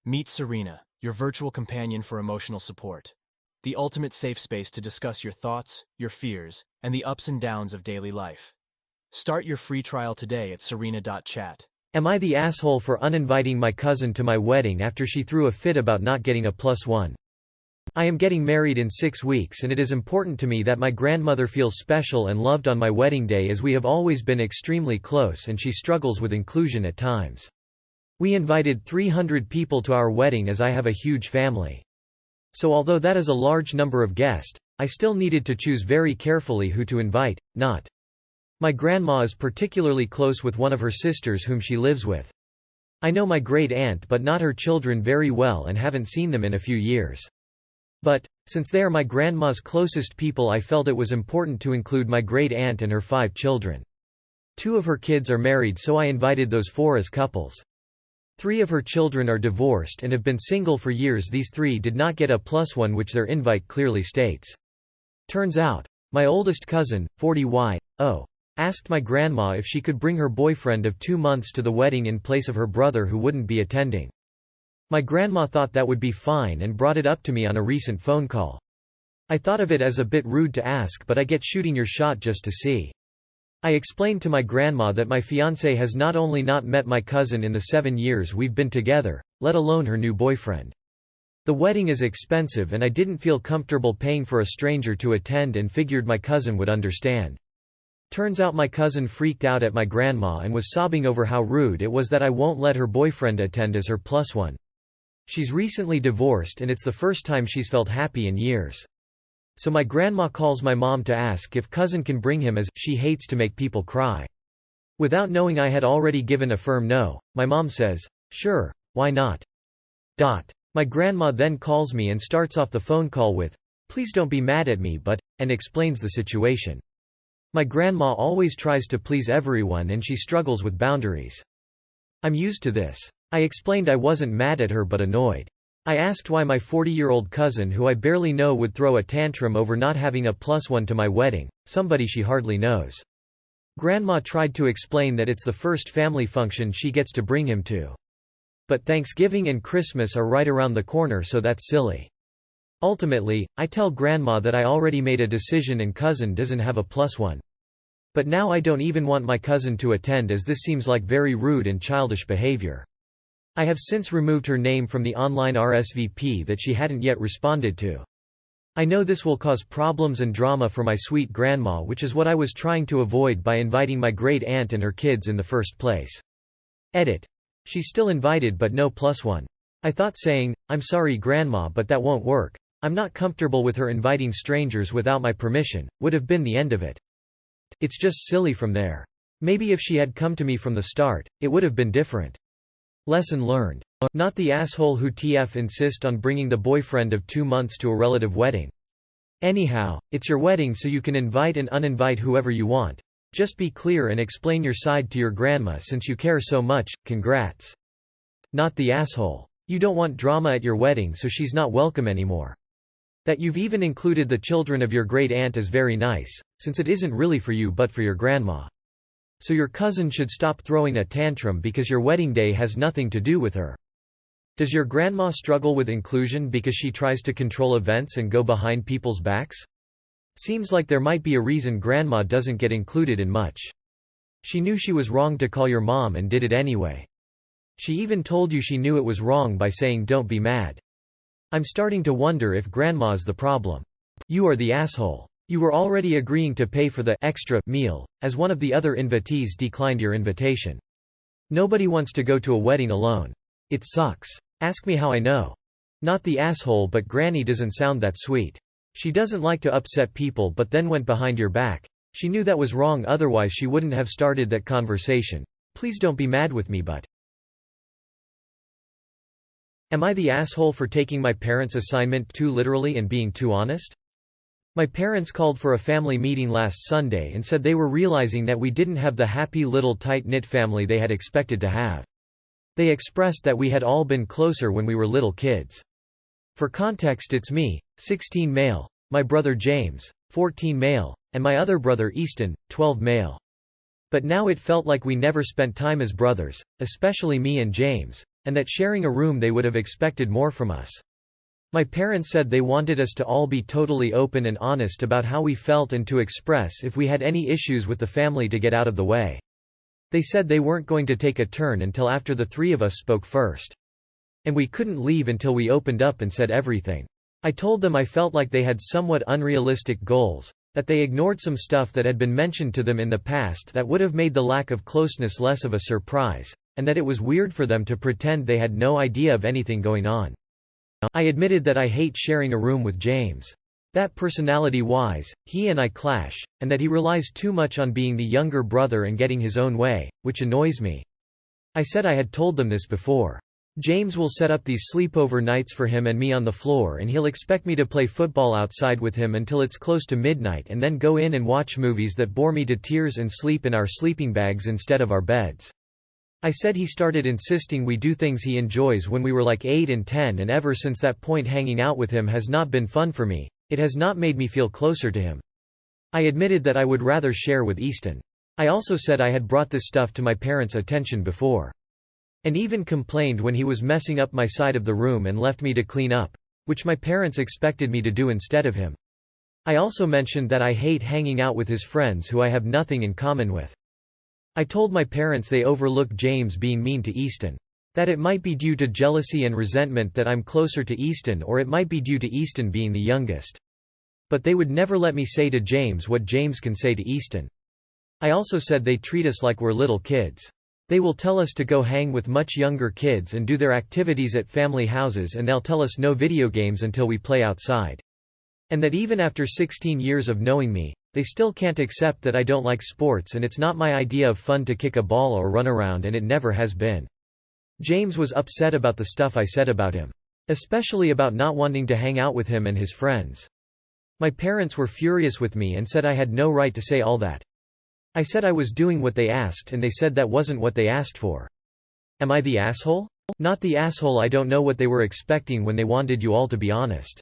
Meet Serena, your virtual companion for emotional support. The ultimate safe space to discuss your thoughts, your fears, and the ups and downs of daily life. Start your free trial today at serena.chat. Am I the asshole for uninviting my cousin to my wedding after she threw a fit about not getting a +1? I am getting married in 6 weeks and it is important to me that my grandmother feels special and loved on my wedding day, as we have always been extremely close and she struggles with inclusion at times. We invited 300 people to our wedding as I have a huge family. So although that is a large number of guests, I still needed to choose very carefully who to invite, not. My grandma is particularly close with one of her sisters whom she lives with. I know my great aunt but not her children very well and haven't seen them in a few years. But, since they are my grandma's closest people, I felt it was important to include my great aunt and her 5 children. 2 of her kids are married, so I invited those 4 as couples. 3 of her children are divorced and have been single for years. These 3 did not get a +1, which their invite clearly states. Turns out, my oldest cousin, 40Y.O., asked my grandma if she could bring her boyfriend of 2 months to the wedding in place of her brother who wouldn't be attending. My grandma thought that would be fine and brought it up to me on a recent phone call. I thought of it as a bit rude to ask, but I get shooting your shot just to see. I explained to my grandma that my fiancé has not only not met my cousin in the 7 years we've been together, let alone her new boyfriend. The wedding is expensive and I didn't feel comfortable paying for a stranger to attend and figured my cousin would understand. Turns out my cousin freaked out at my grandma and was sobbing over how rude it was that I won't let her boyfriend attend as her +1. She's recently divorced and it's the first time she's felt happy in years. So my grandma calls my mom to ask if cousin can bring him, as she hates to make people cry. Without knowing I had already given a firm no, my mom says, "Sure, why not?" My grandma then calls me and starts off the phone call with, "Please don't be mad at me but," and explains the situation. My grandma always tries to please everyone and she struggles with boundaries. I'm used to this. I explained I wasn't mad at her but annoyed. I asked why my 40-year-old cousin who I barely know would throw a tantrum over not having a +1 to my wedding, somebody she hardly knows. Grandma tried to explain that it's the first family function she gets to bring him to. But Thanksgiving and Christmas are right around the corner, so that's silly. Ultimately, I tell grandma that I already made a decision and cousin doesn't have a +1. But now I don't even want my cousin to attend, as this seems like very rude and childish behavior. I have since removed her name from the online RSVP that she hadn't yet responded to. I know this will cause problems and drama for my sweet grandma, which is what I was trying to avoid by inviting my great aunt and her kids in the first place. Edit. She's still invited but no +1. I thought saying, "I'm sorry grandma but that won't work. I'm not comfortable with her inviting strangers without my permission," would have been the end of it. It's just silly from there. Maybe if she had come to me from the start, it would have been different. Lesson learned. Not the asshole who insist on bringing the boyfriend of 2 months to a relative wedding. Anyhow, it's your wedding so you can invite and uninvite whoever you want. Just be clear and explain your side to your grandma since you care so much. Congrats. Not the asshole. You don't want drama at your wedding so she's not welcome anymore. That you've even included the children of your great aunt is very nice, since it isn't really for you but for your grandma. So your cousin should stop throwing a tantrum because your wedding day has nothing to do with her. Does your grandma struggle with inclusion because she tries to control events and go behind people's backs? Seems like there might be a reason grandma doesn't get included in much. She knew she was wrong to call your mom and did it anyway. She even told you she knew it was wrong by saying don't be mad. I'm starting to wonder if grandma's the problem. You are the asshole. You were already agreeing to pay for the extra meal, as one of the other invitees declined your invitation. Nobody wants to go to a wedding alone. It sucks. Ask me how I know. Not the asshole, but Granny doesn't sound that sweet. She doesn't like to upset people but then went behind your back. She knew that was wrong, otherwise she wouldn't have started that conversation. Please don't be mad with me but. Am I the asshole for taking my parents' assignment too literally and being too honest? My parents called for a family meeting last Sunday and said they were realizing that we didn't have the happy little tight-knit family they had expected to have. They expressed that we had all been closer when we were little kids. For context, it's me, 16 male, my brother James, 14 male, and my other brother Easton, 12 male. But now it felt like we never spent time as brothers, especially me and James, and that sharing a room they would have expected more from us. My parents said they wanted us to all be totally open and honest about how we felt and to express if we had any issues with the family to get out of the way. They said they weren't going to take a turn until after the three of us spoke first. And we couldn't leave until we opened up and said everything. I told them I felt like they had somewhat unrealistic goals, that they ignored some stuff that had been mentioned to them in the past that would have made the lack of closeness less of a surprise, and that it was weird for them to pretend they had no idea of anything going on. I admitted that I hate sharing a room with James. That personality-wise, he and I clash, and that he relies too much on being the younger brother and getting his own way, which annoys me. I said I had told them this before. James will set up these sleepover nights for him and me on the floor, and he'll expect me to play football outside with him until it's close to midnight and then go in and watch movies that bore me to tears and sleep in our sleeping bags instead of our beds. I said he started insisting we do things he enjoys when we were like 8 and 10, and ever since that point hanging out with him has not been fun for me. It has not made me feel closer to him. I admitted that I would rather share with Easton. I also said I had brought this stuff to my parents' attention before. And even complained when he was messing up my side of the room and left me to clean up, which my parents expected me to do instead of him. I also mentioned that I hate hanging out with his friends who I have nothing in common with. I told my parents they overlooked James being mean to Easton. That it might be due to jealousy and resentment that I'm closer to Easton, or it might be due to Easton being the youngest. But they would never let me say to James what James can say to Easton. I also said they treat us like we're little kids. They will tell us to go hang with much younger kids and do their activities at family houses, and they'll tell us no video games until we play outside. And that even after 16 years of knowing me, they still can't accept that I don't like sports and it's not my idea of fun to kick a ball or run around, and it never has been. James was upset about the stuff I said about him. Especially about not wanting to hang out with him and his friends. My parents were furious with me and said I had no right to say all that. I said I was doing what they asked, and they said that wasn't what they asked for. Am I the asshole? Not the asshole. I don't know what they were expecting when they wanted you all to be honest.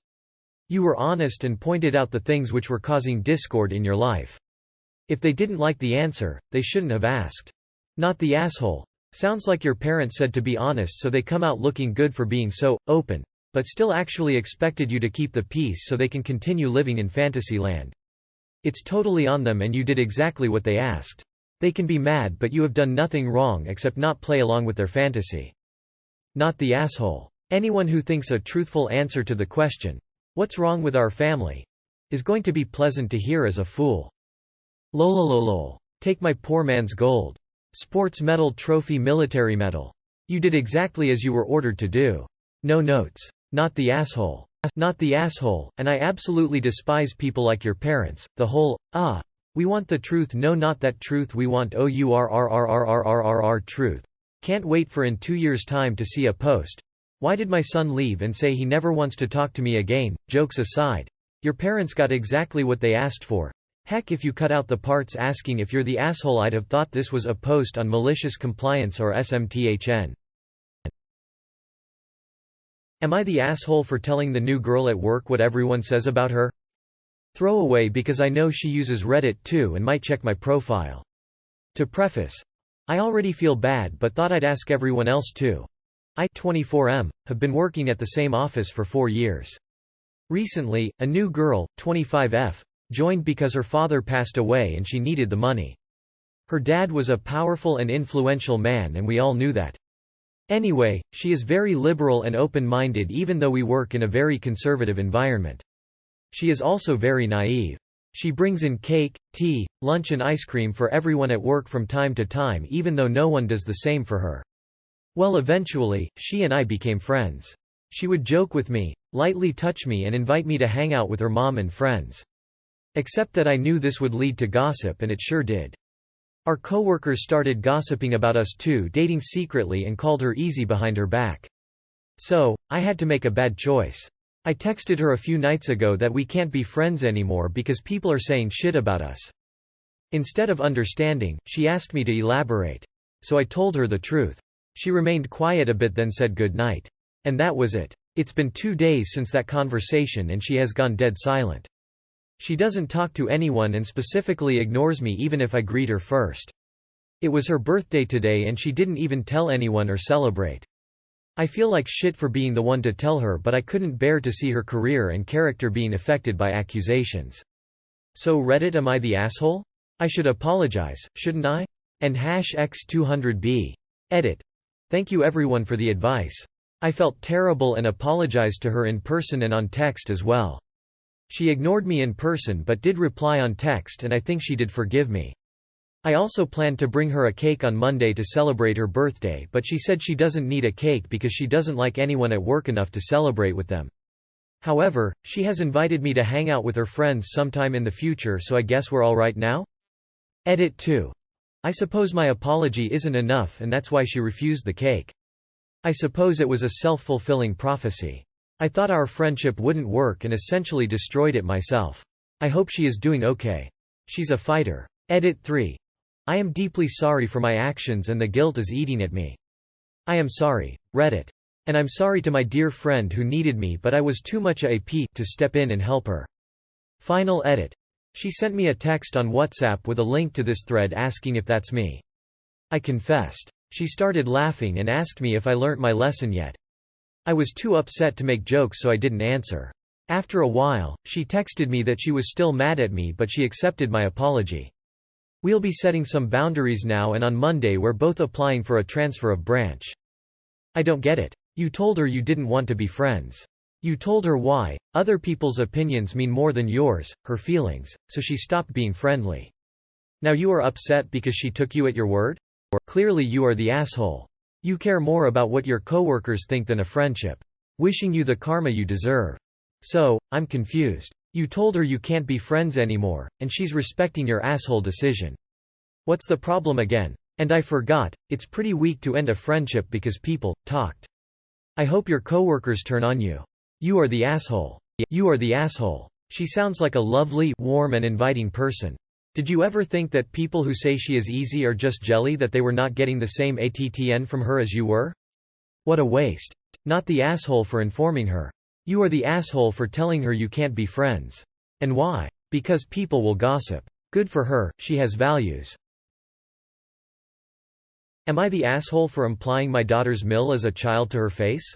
You were honest and pointed out the things which were causing discord in your life. If they didn't like the answer, they shouldn't have asked. Not the asshole. Sounds like your parents said to be honest so they come out looking good for being so open, but still actually expected you to keep the peace so they can continue living in fantasy land. It's totally on them, and you did exactly what they asked. They can be mad, but you have done nothing wrong except not play along with their fantasy. Not the asshole. Anyone who thinks a truthful answer to the question, "What's wrong with our family?" is going to be pleasant to hear is a fool. Lolololol. Take my poor man's gold. Sports medal trophy, military medal. You did exactly as you were ordered to do. No notes. Not the asshole. Not the asshole, and I absolutely despise people like your parents. The whole, we want the truth. No, not that truth. We want OURRRRRRRR truth. Can't wait for in 2 years' time to see a post. Why did my son leave and say he never wants to talk to me again? Jokes aside. Your parents got exactly what they asked for. Heck, if you cut out the parts asking if you're the asshole, I'd have thought this was a post on malicious compliance or SMTHN. Am I the asshole for telling the new girl at work what everyone says about her? Throwaway, because I know she uses Reddit too and might check my profile. To preface, I already feel bad but thought I'd ask everyone else too. I, 24M, have been working at the same office for 4 years. Recently, a new girl, 25F, joined because her father passed away and she needed the money. Her dad was a powerful and influential man, and we all knew that. Anyway, she is very liberal and open-minded even though we work in a very conservative environment. She is also very naive. She brings in cake, tea, lunch and ice cream for everyone at work from time to time, even though no one does the same for her. Well, eventually, she and I became friends. She would joke with me, lightly touch me and invite me to hang out with her mom and friends. Except that I knew this would lead to gossip, and it sure did. Our coworkers started gossiping about us two dating secretly and called her easy behind her back. So, I had to make a bad choice. I texted her a few nights ago that we can't be friends anymore because people are saying shit about us. Instead of understanding, she asked me to elaborate. So I told her the truth. She remained quiet a bit, then said good night. And that was it. It's been 2 days since that conversation and she has gone dead silent. She doesn't talk to anyone and specifically ignores me even if I greet her first. It was her birthday today and she didn't even tell anyone or celebrate. I feel like shit for being the one to tell her, but I couldn't bear to see her career and character being affected by accusations. So Reddit, am I the asshole? I should apologize, shouldn't I? And #X200B. Edit. Thank you everyone for the advice. I felt terrible and apologized to her in person and on text as well. She ignored me in person but did reply on text, and I think she did forgive me. I also planned to bring her a cake on Monday to celebrate her birthday, but she said she doesn't need a cake because she doesn't like anyone at work enough to celebrate with them. However, she has invited me to hang out with her friends sometime in the future, so I guess we're all right now? Edit 2. I suppose my apology isn't enough and that's why she refused the cake. I suppose it was a self-fulfilling prophecy. I thought our friendship wouldn't work and essentially destroyed it myself. I hope she is doing okay. She's a fighter. Edit 3. I am deeply sorry for my actions and the guilt is eating at me. I am sorry, Reddit. And I'm sorry to my dear friend who needed me, but I was too much a p to step in and help her. Final edit. She sent me a text on WhatsApp with a link to this thread asking if that's me. I confessed. She started laughing and asked me if I learnt my lesson yet. I was too upset to make jokes, so I didn't answer. After a while, she texted me that she was still mad at me but she accepted my apology. We'll be setting some boundaries now, and on Monday we're both applying for a transfer of branch. I don't get it. You told her you didn't want to be friends. You told her why. Other people's opinions mean more than yours, her feelings, so she stopped being friendly. Now you are upset because she took you at your word? Or clearly you are the asshole. You care more about what your coworkers think than a friendship. Wishing you the karma you deserve. So, I'm confused. You told her you can't be friends anymore, and she's respecting your asshole decision. What's the problem again? And I forgot, it's pretty weak to end a friendship because people talked. I hope your coworkers turn on you. You are the asshole. You are the asshole. She sounds like a lovely, warm and inviting person. Did you ever think that people who say she is easy are just jelly, that they were not getting the same ATTN from her as you were? What a waste. Not the asshole for informing her. You are the asshole for telling her you can't be friends. And why? Because people will gossip. Good for her, she has values. Am I the asshole for implying my daughter's mill as a child to her face?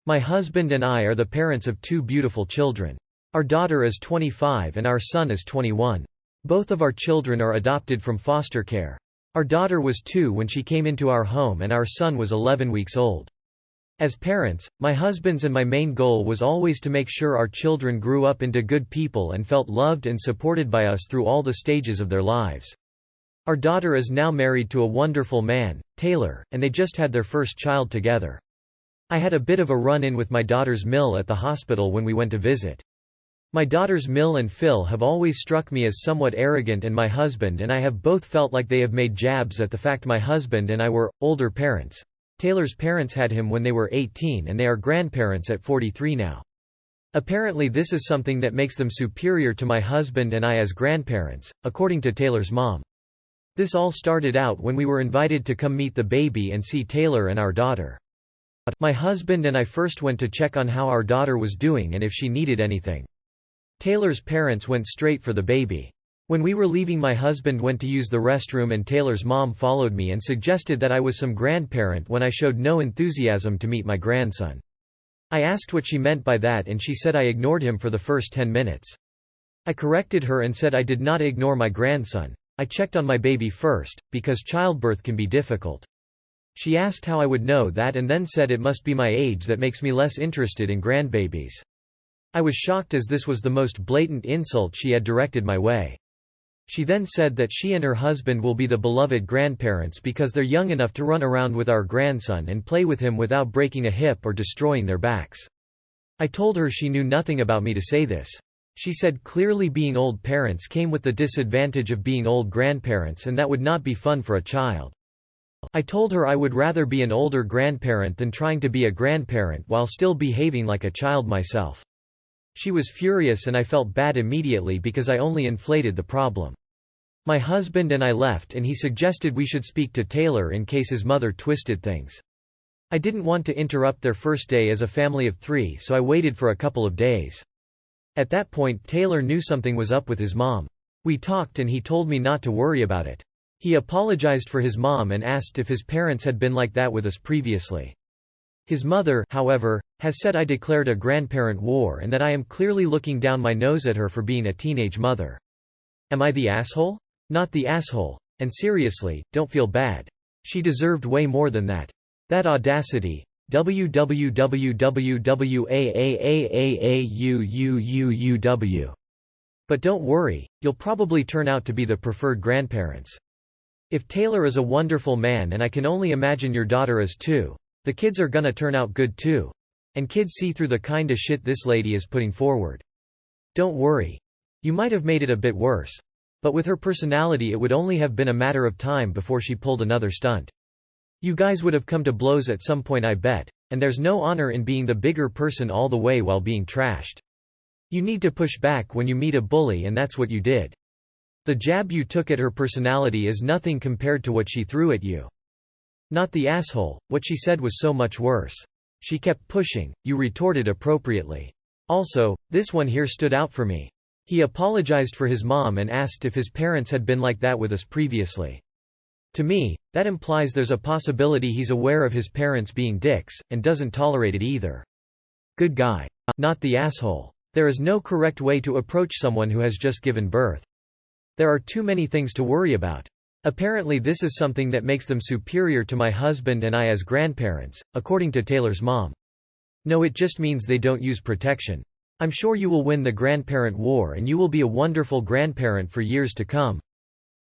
My husband and I are the parents of 2 beautiful children. Our daughter is 25 and our son is 21. Both of our children are adopted from foster care. Our daughter was 2 when she came into our home and our son was 11 weeks old. As parents, my husband's and my main goal was always to make sure our children grew up into good people and felt loved and supported by us through all the stages of their lives. Our daughter is now married to a wonderful man, Taylor, and they just had their first child together. I had a bit of a run-in with my daughter's mill at the hospital when we went to visit. My daughter's mill and Phil have always struck me as somewhat arrogant, and my husband and I have both felt like they have made jabs at the fact my husband and I were older parents. Taylor's parents had him when they were 18 and they are grandparents at 43 now. Apparently this is something that makes them superior to my husband and I as grandparents, according to Taylor's mom. This all started out when we were invited to come meet the baby and see Taylor and our daughter. My husband and I first went to check on how our daughter was doing and if she needed anything. Taylor's parents went straight for the baby. When we were leaving, my husband went to use the restroom and Taylor's mom followed me and suggested that I was some grandparent when I showed no enthusiasm to meet my grandson. I asked what she meant by that and she said I ignored him for the first 10 minutes. I corrected her and said I did not ignore my grandson. I checked on my baby first, because childbirth can be difficult. She asked how I would know that and then said it must be my age that makes me less interested in grandbabies. I was shocked as this was the most blatant insult she had directed my way. She then said that she and her husband will be the beloved grandparents because they're young enough to run around with our grandson and play with him without breaking a hip or destroying their backs. I told her she knew nothing about me to say this. She said clearly being old parents came with the disadvantage of being old grandparents and that would not be fun for a child. I told her I would rather be an older grandparent than trying to be a grandparent while still behaving like a child myself. She was furious and I felt bad immediately because I only inflated the problem. My husband and I left and he suggested we should speak to Taylor in case his mother twisted things. I didn't want to interrupt their first day as a family of 3, so I waited for a couple of days. At that point Taylor knew something was up with his mom. We talked and he told me not to worry about it. He apologized for his mom and asked if his parents had been like that with us previously. His mother, however, has said I declared a grandparent war and that I am clearly looking down my nose at her for being a teenage mother. Am I the asshole? Not the asshole. And seriously, don't feel bad. She deserved way more than that. That audacity. www.aaaaaauuuuuw. But don't worry, you'll probably turn out to be the preferred grandparents. If Taylor is a wonderful man and I can only imagine your daughter is too, the kids are gonna turn out good too. And kids see through the kinda shit this lady is putting forward. Don't worry. You might have made it a bit worse. But with her personality it would only have been a matter of time before she pulled another stunt. You guys would have come to blows at some point I bet, and there's no honor in being the bigger person all the way while being trashed. You need to push back when you meet a bully and that's what you did. The jab you took at her personality is nothing compared to what she threw at you. Not the asshole, what she said was so much worse. She kept pushing, you retorted appropriately. Also, this one here stood out for me. He apologized for his mom and asked if his parents had been like that with us previously. To me, that implies there's a possibility he's aware of his parents being dicks, and doesn't tolerate it either. Good guy. Not the asshole. There is no correct way to approach someone who has just given birth. There are too many things to worry about. Apparently this is something that makes them superior to my husband and I as grandparents, according to Taylor's mom. No, it just means they don't use protection. I'm sure you will win the grandparent war and you will be a wonderful grandparent for years to come.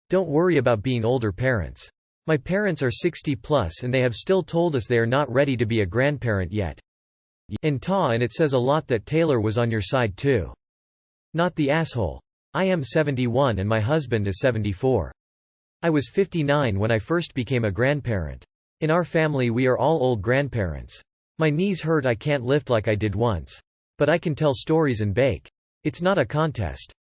Don't worry about being older parents. My parents are 60 plus and they have still told us they are not ready to be a grandparent yet. And it says a lot that Taylor was on your side too. Not the asshole. I am 71 and my husband is 74. I was 59 when I first became a grandparent. In our family we are all old grandparents. My knees hurt, I can't lift like I did once. But I can tell stories and bake. It's not a contest.